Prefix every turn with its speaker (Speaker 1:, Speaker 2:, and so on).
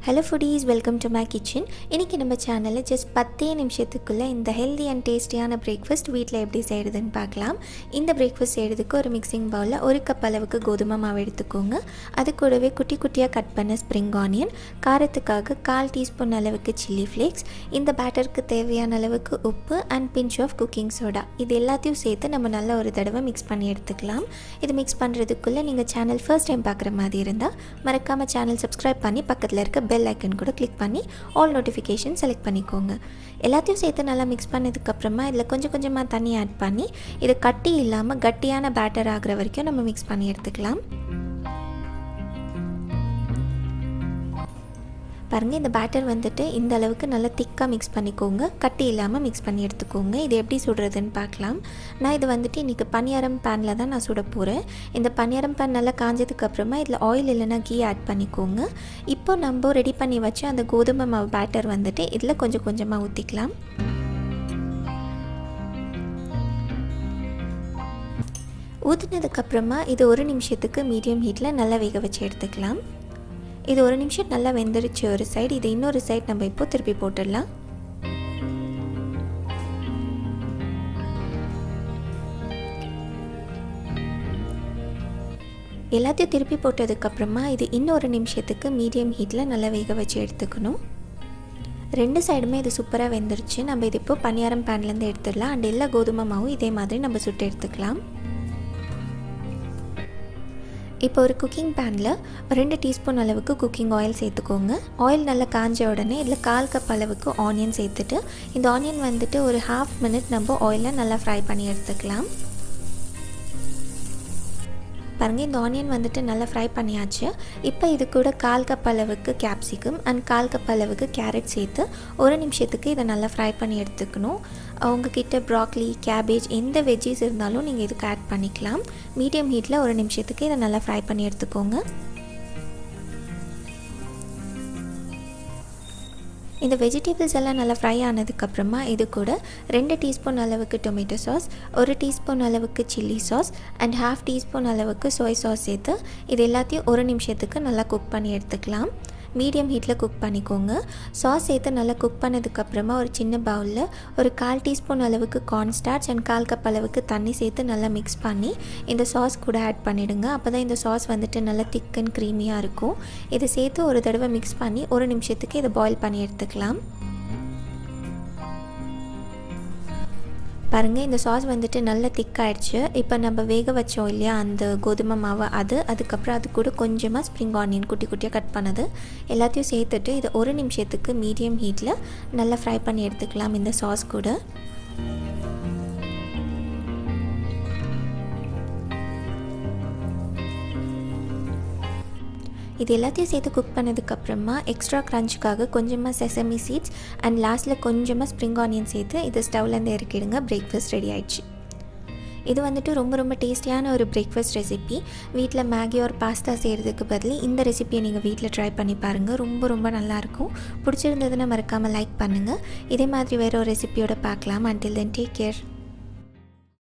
Speaker 1: Hello foodies, welcome to my kitchen. இன்னைக்கு நம்ம சேனல்ல just 10 நிமிஷத்துக்குள்ள இந்த ஹெல்தி அண்ட் டேஸ்டியான பிரேக்ஃபாஸ்ட் வீட்ல எப்படி செய்யறதுன்னு பார்க்கலாம். இந்த பிரேக்ஃபாஸ்ட் செய்யறதுக்கு ஒரு மிக்சிங் பவுல்ல 1 கப் அளவுக்கு கோதுமை மாவு எடுத்துக்கோங்க. அது கூடவே குட்டி குட்டியா கட் பண்ண ஸ்ப்ரிங் ஆனியன், காரத்துக்காக 1/4 டீஸ்பூன் அளவுக்கு சில்லி ஃப்ளேக்ஸ், இந்த பேட்டருக்கு தேவையான அளவுக்கு உப்பு and pinch of cooking soda. இது எல்லாத்தையும் சேர்த்து நம்ம நல்ல ஒரு தடவை மிக்ஸ் பண்ணி எடுத்துக்கலாம். இது மிக்ஸ் பண்றதுக்குள்ள நீங்க சேனல் ஃபர்ஸ்ட் டைம் பார்க்குற மாதிரி இருந்தா மறக்காம சேனல் சப்ஸ்கிரைப் பண்ணி பக்கத்துல இருக்க பெல் ஐக்கன் கூட கிளிக் பண்ணி ஆல் நோட்டிஃபிகேஷன் செலக்ட் பண்ணிக்கோங்க. எல்லாத்தையும் சேர்த்து நல்லா மிக்ஸ் பண்ணதுக்கப்புறமா இதில் கொஞ்சம் கொஞ்சமாக தண்ணி ஆட் பண்ணி இது கட்டி இல்லாமல் கட்டியான பேட்டர் ஆகிற வரைக்கும் நம்ம மிக்ஸ் பண்ணி எடுத்துக்கலாம். பாருங்கள், இந்த பேட்டர் வந்துட்டு இந்த அளவுக்கு நல்லா திக்காக மிக்ஸ் பண்ணிக்கோங்க, கட்டி இல்லாமல் மிக்ஸ் பண்ணி எடுத்துக்கோங்க. இது எப்படி சுடுறதுன்னு பார்க்கலாம். நான் இது வந்துட்டு இன்றைக்கி பணியாரம் பேனில் தான் நான் சுட போகிறேன். இந்த பணியாரம் பேன் நல்லா காஞ்சதுக்கப்புறமா இதில் ஆயில் இல்லைன்னா கீ ஆட் பண்ணிக்கோங்க. இப்போ நம்ம ரெடி பண்ணி வச்சு அந்த கோதுமை மாவு பேட்டர் வந்துட்டு இதில் கொஞ்சம் கொஞ்சமாக ஊற்றிக்கலாம். ஊற்றினதுக்கப்புறமா இது 1 நிமிஷத்துக்கு மீடியம் ஹீட்டில் நல்லா வேக வச்சு எடுத்துக்கலாம். இது 1 நிமிஷம் நல்லா வெந்துருச்சு ஒரு சைடு. இது இன்னொரு சைடு நம்ம இப்போ திருப்பி போட்டுடலாம். எல்லாத்தையும் திருப்பி போட்டதுக்கப்புறமா இது இன்னொரு நிமிஷத்துக்கு மீடியம் ஹீட்டில் நல்லா வேக வச்சு எடுத்துக்கணும். 2 சைடுமே இது சூப்பராக வெந்துருச்சு. நம்ம இது இப்போ பணியாரம் பேன்லேருந்து எடுத்துடலாம். அண்ட் எல்லா கோதுமை மாவும் இதே மாதிரி நம்ம சுட்டு எடுத்துக்கலாம். இப்போ ஒரு குக்கிங் பேனில் 2 டீஸ்பூன் அளவுக்கு குக்கிங் ஆயில் சேர்த்துக்கோங்க. ஆயில் நல்லா காஞ்ச உடனே இதில் 1/4 கப் அளவுக்கு ஆனியன் சேர்த்துட்டு இந்த ஆனியன் வந்துட்டு ஒரு 1/2 மினிட் நம்ம ஆயிலில் நல்லா ஃப்ரை பண்ணி எடுத்துக்கலாம். பாருங்கள், இந்த ஆனியன் வந்துட்டு நல்லா ஃப்ரை பண்ணியாச்சு. இப்போ இது கூட 1/4 கப் அளவுக்கு கேப்சிகம் அண்ட் 1/4 கப் அளவுக்கு கேரட் சேர்த்து 1 நிமிஷத்துக்கு இதை நல்லா ஃப்ரை பண்ணி எடுத்துக்கணும். உங்ககிட்ட ப்ராக்லி, கேபேஜ் எந்த வெஜ்ஜீஸ் இருந்தாலும் நீங்கள் இதுக்கு ஆட் பண்ணிக்கலாம். மீடியம் ஹீட்டில் 1 நிமிஷத்துக்கு இதை நல்லா ஃப்ரை பண்ணி எடுத்துக்கோங்க. இந்த வெஜிடபிள்ஸ் எல்லாம் நல்லா ஃப்ரை ஆனதுக்கப்புறமா இது கூட 2 டீஸ்பூன் அளவுக்கு டொமேட்டோ சாஸ், 1 டீஸ்பூன் அளவுக்கு சில்லி சாஸ் அண்ட் 1/2 டீஸ்பூன் அளவுக்கு சோய் சாஸ் சேர்த்து இது எல்லாத்தையும் 1 நிமிஷத்துக்கு நல்லா குக் பண்ணி எடுத்துக்கலாம். மீடியம் ஹீட்டில் குக் பண்ணிக்கோங்க. சாஸ் சேர்த்து நல்லா குக் பண்ணதுக்கப்புறமா ஒரு சின்ன பவுலில் ஒரு 1/4 டீஸ்பூன் அளவுக்கு கார்ன் ஸ்டார்ச் அண்ட் 1/4 கப் அளவுக்கு தண்ணி சேர்த்து நல்லா மிக்ஸ் பண்ணி இந்த சாஸ் கூட ஆட் பண்ணிவிடுங்க. அப்போ தான் இந்த சாஸ் வந்துட்டு நல்லா திக் அண்ட் க்ரீமியாக இருக்கும். இதை சேர்த்து ஒரு தடவை மிக்ஸ் பண்ணி 1 நிமிஷத்துக்கு இதை பாயில் பண்ணி எடுத்துக்கலாம். பாருங்கள், இந்த சாஸ் வந்துட்டு நல்லா திக்காயிடுச்சு. இப்போ நம்ம வேக வச்சோம் இல்லையா அந்த கோதுமை மாவு, அதுக்கப்புறம் அது கூட கொஞ்சமாக ஸ்ப்ரிங் ஆனியன் குட்டி குட்டியாக கட் பண்ணது எல்லாத்தையும் சேர்த்துட்டு இதை 1 நிமிஷத்துக்கு மீடியம் ஹீட்டில் நல்லா ஃப்ரை பண்ணி எடுத்துக்கலாம் இந்த சாஸ் கூட. இது எல்லாத்தையும் சேர்த்து குக் பண்ணதுக்கப்புறமா எக்ஸ்ட்ரா க்ரன்ச்சுக்காக கொஞ்சமாக செசமி சீட்ஸ் அண்ட் லாஸ்ட்டில் கொஞ்சமாக ஸ்ப்ரிங் ஆனியன் சேர்த்து இது ஸ்டவ்லேருந்து இறக்கிடுங்க. பிரேக்ஃபாஸ்ட் ரெடி ஆயிடுச்சு. இது வந்துட்டு ரொம்ப டேஸ்டியான ஒரு பிரேக்ஃபாஸ்ட் ரெசிபி. வீட்டில் மேகி ஒரு பாஸ்தா செய்கிறதுக்கு பதில் இந்த ரெசிபியை நீங்கள் வீட்டில் ட்ரை பண்ணி பாருங்கள். ரொம்ப நல்லாயிருக்கும். பிடிச்சிருந்ததுன்னா மறக்காமல் லைக் பண்ணுங்கள். இதே மாதிரி வேறு ஒரு ரெசிபியோட பார்க்கலாம். Until then take care.